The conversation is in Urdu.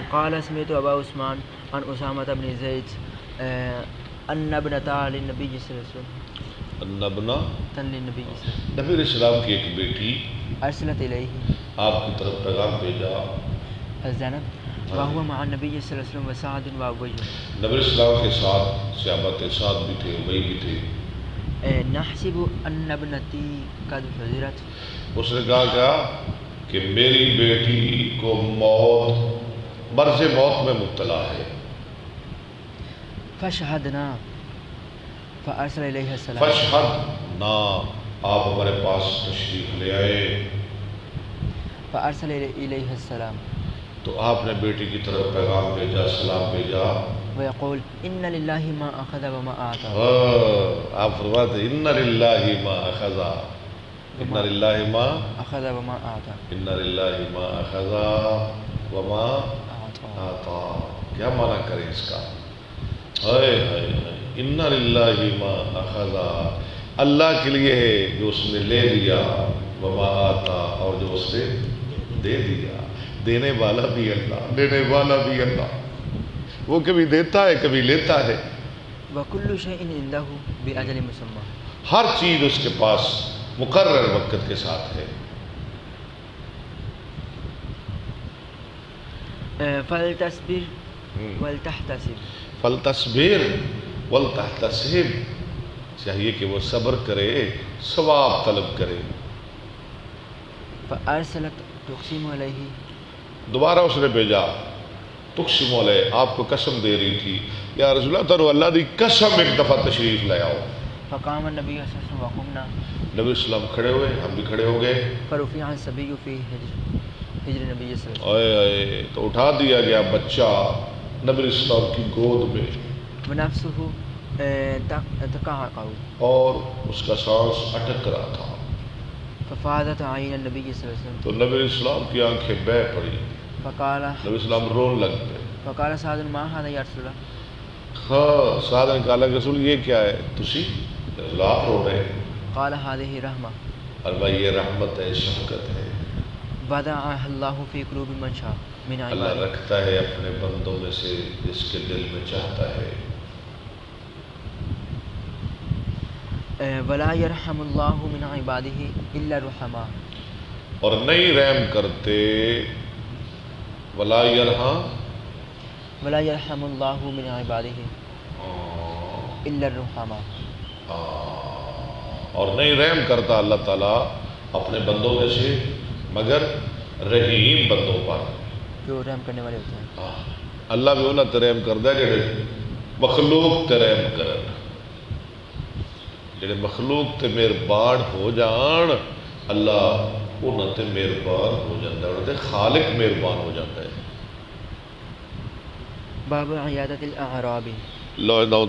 قال سمعت ابا عثمان عن اسامہ بن زید ان ابنتا للنبی صلی اللہ علیہ وسلم نبی علیہ السلام کی ایک بیٹی ارسلت الیہ آپ کی طرف پیغام بھیجا حزنت وهو مع النبی صلی اللہ علیہ وسلم وسعد وابی نبی علیہ السلام کے ساتھ صحابہ سعد بھی تھے ابی بھی تھے نحسب ان ابنتی قد حضرت اس نے کہا کہ میری بیٹی کو مرض موت میں مبتلا ہے فشہدنا فارسل الیہ السلام فشہدنا آپ ہمارے پاس تشریف لے آئے فارسل الیہ السلام تو آپ نے بیٹی کی طرف پیغام بھیجا سلام بھیجا ویقول ان للہ ما اخذ وما اعطى آپ فرماتے ان للہ ما اخذ ان للہ ما اخذ وما اعطى ان للہ ما اخذ وما اعطى کیا معنی کریں اس کا ہائے ہائے ان للہ ما اخذ اللہ کے لیے ہے جو اس نے لے لیا وما آتا اور جو اس نے دے دیا دینے والا بھی اللہ لینے والا بھی اللہ وہ کبھی دیتا ہے کبھی لیتا ہے وَكُلُّ شَيْءٍ عِنْدَهُ بِأَجَلٍ مُسَمًّى ہر چیز اس کے پاس مقرر وقت کے ساتھ ہے فَلْتَصْبِرْ وَلْتَحْتَسِبْ فَلْتَصْبِرْ وَلْتَحْتَسِبْ چاہیے کہ وہ صبر کرے ثواب طلب کرے فَأَرْسَلَتْ تُقْسِمُ عَلَيْهِ دوبارہ اس نے بھیجا تقسم علیہ آپ کو قسم دے رہی تھی یا رسول اللہ ترو اللہ دی قسم ایک دفعہ تشریف لے آؤ فقام النبی صلی اللہ علیہ وسلم وقمنا نبی السلام کھڑے ہوئے ہم بھی کھڑے ہو گئے فرفع الصبی فی حجر نبی صلی اللہ علیہ آئے تو اٹھا دیا گیا بچہ نبی السلام کی گود میں وسلم ونفسه تقعقع اور اس کا سانس اٹک رہا تھا ففاضت عین النبی صلی اللہ علیہ وسلم تو نبی السلام کی آنکھیں بہہ پڑی فقال نبی السلام رون لگ گئے فقال سعد ما هذا یا رسول اللہ ہاں سعد نے کہا کہ رسول یہ کیا ہے تسی رسول آپ رو رہے قال هذه رحمہ اللہ یہ رحمت ہے شفقت ہے ودعها اللہ فی قلوب من شاء من اللہ عباده رکھتا ہے اپنے بندوں میں سے جس کے دل میں چاہتا ہے ولا يرحم اللہ من عباده الا الرحماء اور نہیں رحم کرتے ولا یرحم اللہ من عباده الا الرحماء اور نہیں رحم کرتا اللہ تعالیٰ اپنے بندوں میں سے مگر رحیم بندوں پر جو رحم کرنے والے ہوتے ہیں اللہ بھی انہوں تے رحم کردہ جڑے مخلوق تے رحم کرن جڑے مخلوق تے مہربان ہو جان اللہ انہوں تے مہربان ہو جاتا ہے انہوں تے خالق مہربان ہو جاتا ہے باب عیادت الاعرابی لو